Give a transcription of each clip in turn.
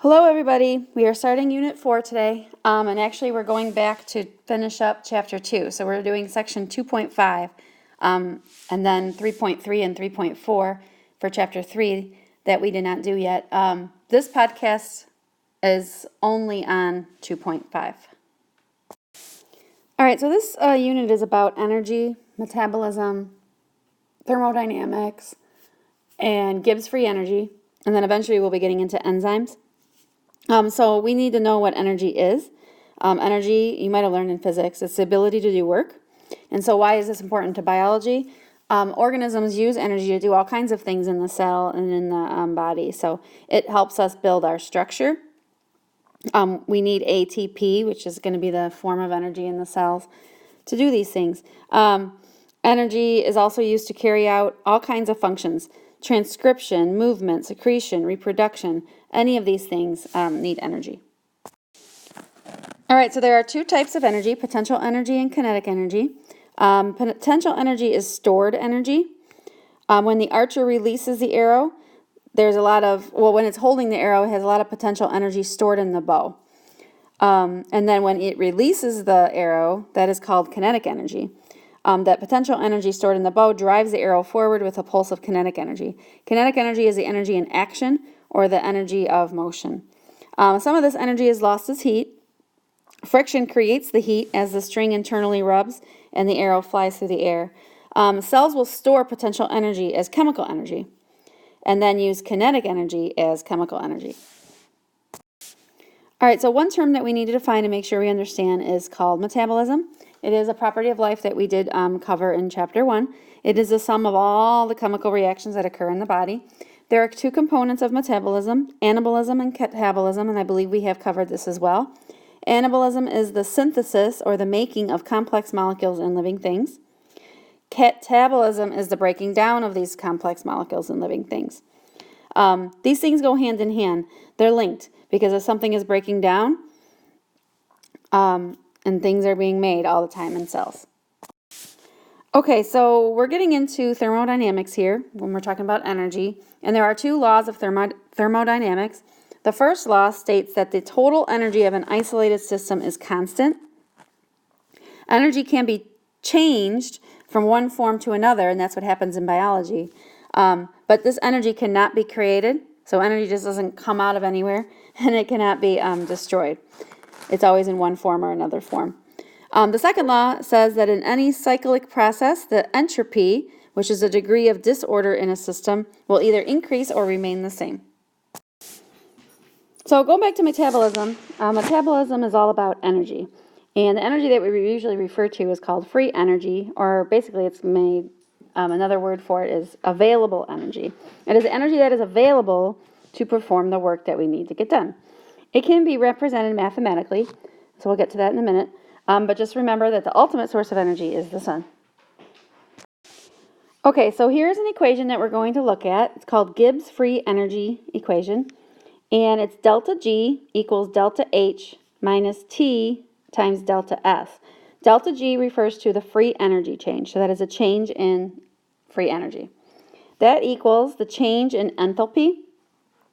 Hello everybody, we are starting Unit 4 today, and actually we're going back to finish up Chapter 2, so we're doing Section 2.5, and then 3.3 and 3.4 for Chapter 3 that we did not do yet. This podcast is only on 2.5. Alright, so this unit is about energy, metabolism, thermodynamics, and Gibbs free energy, and then eventually we'll be getting into enzymes. So we need to know what energy is. Energy, you might have learned in physics, it's the ability to do work. And so why is this important to biology? Organisms use energy to do all kinds of things in the cell and in the body. So it helps us build our structure. We need ATP, which is going to be the form of energy in the cells, to do these things. Energy is also used to carry out all kinds of functions. Transcription, movement, secretion, reproduction, any of these things need energy. All right, so there are two types of energy, potential energy and kinetic energy. Potential energy is stored energy. When the archer releases the arrow, there's a lot of, when it's holding the arrow, it has a lot of potential energy stored in the bow. And then when it releases the arrow, that is called kinetic energy. That potential energy stored in the bow drives the arrow forward with a pulse of kinetic energy. Kinetic energy is the energy in action or the energy of motion. Some of this energy is lost as heat. Friction creates the heat as the string internally rubs and the arrow flies through the air. Cells will store potential energy as chemical energy and then use kinetic energy as chemical energy. All right, so one term that we need to define and make sure we understand is called metabolism. It is a property of life that we did cover in Chapter 1. It is the sum of all the chemical reactions that occur in the body. There are two components of metabolism, anabolism and catabolism, and I believe we have covered this as well. Anabolism is the synthesis or the making of complex molecules in living things. Catabolism is the breaking down of these complex molecules in living things. These things go hand in hand. They're linked because if something is breaking down, and things are being made all the time in cells. Okay, so we're getting into thermodynamics here when we're talking about energy, and there are two laws of thermodynamics. The first law states that the total energy of an isolated system is constant. Energy can be changed from one form to another, and that's what happens in biology. But this energy cannot be created, so energy just doesn't come out of anywhere, and it cannot be destroyed. It's always in one form or another form. The second law says that in any cyclic process, the entropy, which is a degree of disorder in a system, will either increase or remain the same. So going back to metabolism, metabolism is all about energy. And the energy that we usually refer to is called free energy, or basically it's made, another word for it is available energy. It is energy that is available to perform the work that we need to get done. It can be represented mathematically, so we'll get to that in a minute, but just remember that the ultimate source of energy is the sun. Okay, so here's an equation that we're going to look at. It's called Gibbs free energy equation, and it's delta G equals delta H minus T times delta S. Delta G refers to the free energy change, so that is a change in free energy. That equals the change in enthalpy.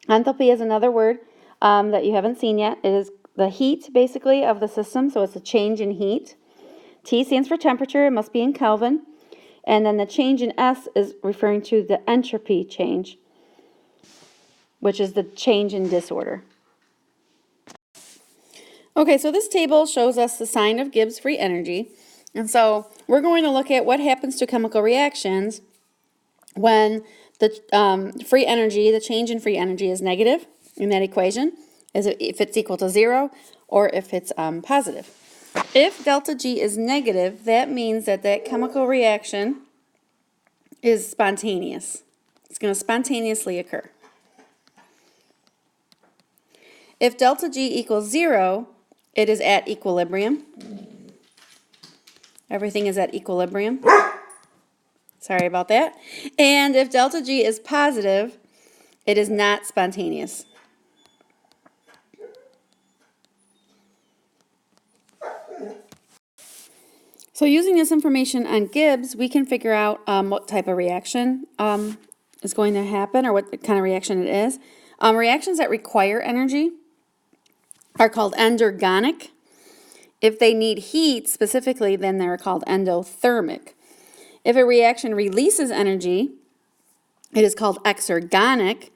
Enthalpy is another word that you haven't seen yet. It is the heat, basically, of the system, so it's a change in heat. T stands for temperature. It must be in Kelvin. And then the change in S is referring to the entropy change, which is the change in disorder. Okay, so this table shows us the sign of Gibbs free energy. And so we're going to look at what happens to chemical reactions when the free energy, the change in free energy is negative in that equation, is if it's equal to 0 or if it's positive. If delta G is negative, that means that that chemical reaction is spontaneous. It's going to spontaneously occur. If delta G equals 0, it is at equilibrium. Everything is at equilibrium. Sorry about that. And if delta G is positive, it is not spontaneous. So using this information on Gibbs, we can figure out what type of reaction is going to happen or what kind of reaction it is. Reactions that require energy are called endergonic. If they need heat specifically, then they're called endothermic. If a reaction releases energy, it is called exergonic.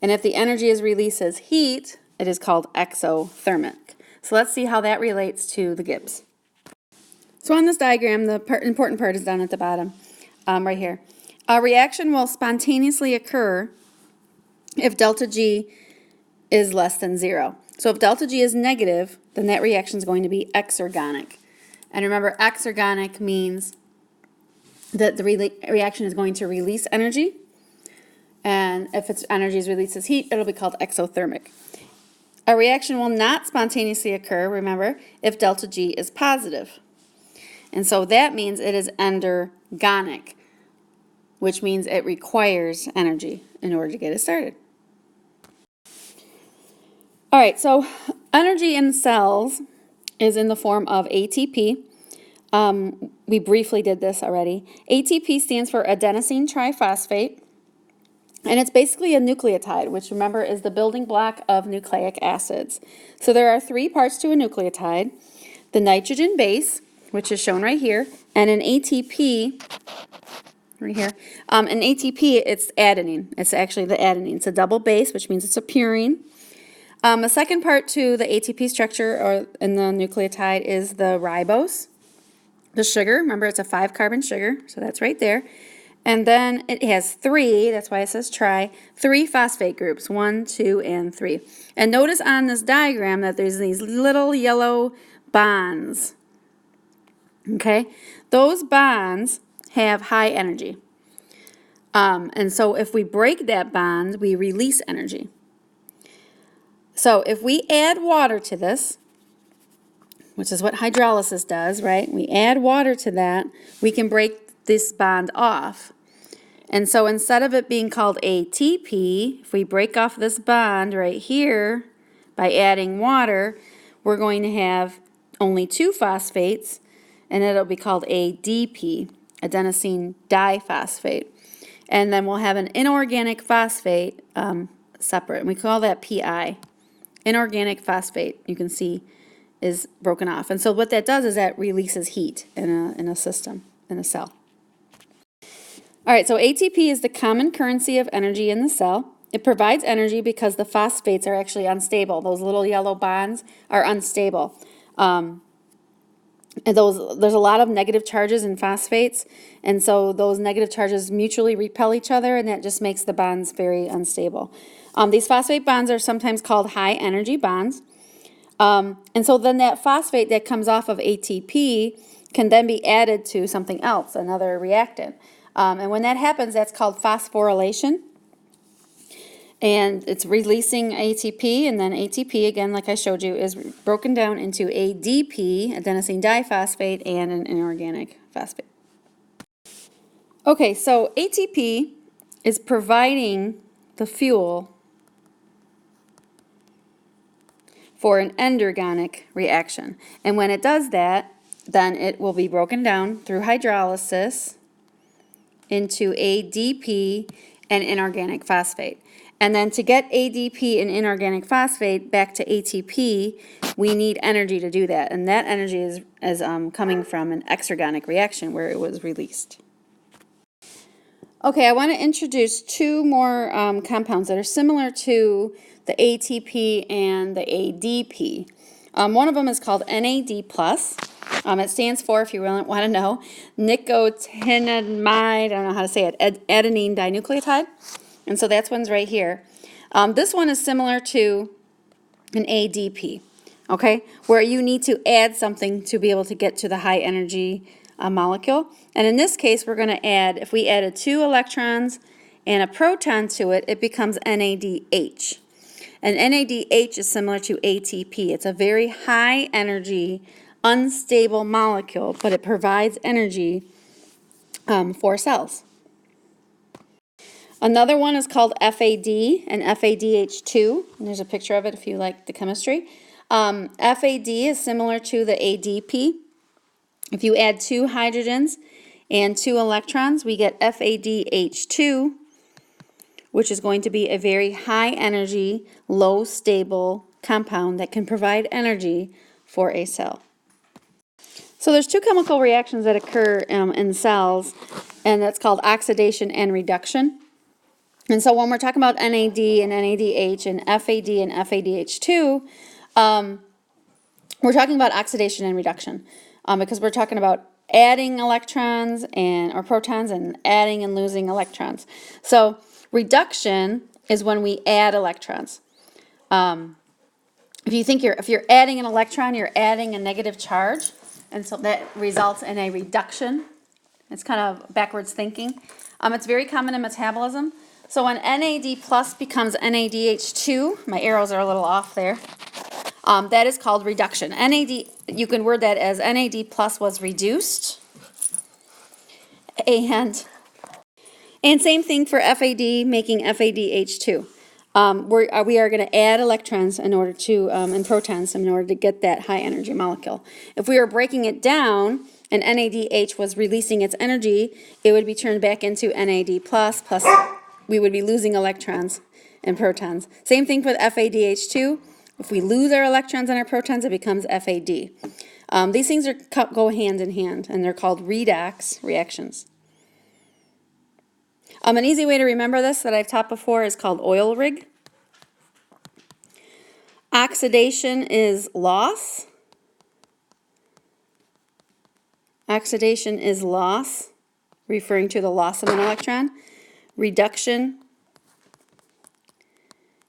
And if the energy is released as heat, it is called exothermic. So let's see how that relates to the Gibbs. So on this diagram, the important part is down at the bottom, right here. A reaction will spontaneously occur if delta G is less than 0. So if delta G is negative, then that reaction is going to be exergonic. And remember, exergonic means that the reaction is going to release energy. And if its energy is released as heat, it'll be called exothermic. A reaction will not spontaneously occur, remember, if delta G is positive. And so that means it is endergonic, which means it requires energy in order to get it started. All right, so energy in cells is in the form of ATP. We briefly did this already. ATP stands for adenosine triphosphate, and it's basically a nucleotide, which remember is the building block of nucleic acids. So there are 3 parts to a nucleotide: the nitrogen base, which is shown right here, and an ATP, right here. An ATP, it's adenine. It's actually the adenine. It's a double base, which means it's a purine. The second part to the ATP structure or in the nucleotide is the ribose, the sugar. Remember, it's a 5-carbon sugar, so that's right there. And then it has 3, that's why it says 3 phosphate groups, 1, 2, and 3. And notice on this diagram that there's these little yellow bonds. Okay? Those bonds have high energy. And so if we break that bond, we release energy. So if we add water to this, which is what hydrolysis does, right? We add water to that, we can break this bond off. And so instead of it being called ATP, if we break off this bond right here by adding water, we're going to have only 2 phosphates, and it'll be called ADP, adenosine diphosphate. And then we'll have an inorganic phosphate separate, and we call that PI. Inorganic phosphate, you can see, is broken off. And so what that does is that releases heat in a system, in a cell. All right, so ATP is the common currency of energy in the cell. It provides energy because the phosphates are actually unstable. Those little yellow bonds are unstable. And there's a lot of negative charges in phosphates, and so those negative charges mutually repel each other, and that just makes the bonds very unstable. These phosphate bonds are sometimes called high energy bonds. And so then that phosphate that comes off of ATP can then be added to something else, another reactant. And when that happens, that's called phosphorylation. And it's releasing ATP, and then ATP, again, like I showed you, is broken down into ADP, adenosine diphosphate, and an inorganic phosphate. Okay, so ATP is providing the fuel for an endergonic reaction. And when it does that, then it will be broken down through hydrolysis into ADP and inorganic phosphate. And then to get ADP and inorganic phosphate back to ATP, we need energy to do that. And that energy is coming from an exergonic reaction where it was released. Okay, I want to introduce 2 more compounds that are similar to the ATP and the ADP. One of them is called NAD+. It stands for, if you really want to know, nicotinamide, I don't know how to say it, adenine dinucleotide. And so that's one's right here. This one is similar to an ADP, okay, where you need to add something to be able to get to the high energy molecule. And in this case, we're going to add, if we added 2 electrons and a proton to it, it becomes NADH. And NADH is similar to ATP. It's a very high energy, unstable molecule, but it provides energy for cells. Another one is called FAD and FADH2. And there's a picture of it if you like the chemistry. FAD is similar to the ADP. If you add 2 hydrogens and 2 electrons, we get FADH2, which is going to be a very high energy, low stable compound that can provide energy for a cell. So there's two chemical reactions that occur in cells, and that's called oxidation and reduction. And so when we're talking about NAD and NADH and FAD and FADH2, we're talking about oxidation and reduction because we're talking about adding electrons or protons and adding and losing electrons. So reduction is when we add electrons. If you think if you're adding an electron, you're adding a negative charge, and so that results in a reduction. It's kind of backwards thinking. It's very common in metabolism. So when NAD plus becomes NADH2, my arrows are a little off there, that is called reduction. NAD, you can word that as NAD plus was reduced. And same thing for FAD making FADH2. We are going to add electrons in order to, and protons in order to get that high energy molecule. If we were breaking it down and NADH was releasing its energy, it would be turned back into NAD plus we would be losing electrons and protons. Same thing with FADH2. If we lose our electrons and our protons, it becomes FAD. These things go hand in hand, and they're called redox reactions. An easy way to remember this that I've taught before is called oil rig. Oxidation is loss. Oxidation is loss, referring to the loss of an electron. Reduction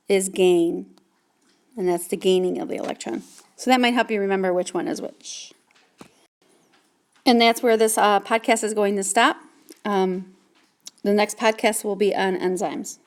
is gain, and that's the gaining of the electron. So that might help you remember which one is which. And that's where this podcast is going to stop. The next podcast will be on enzymes.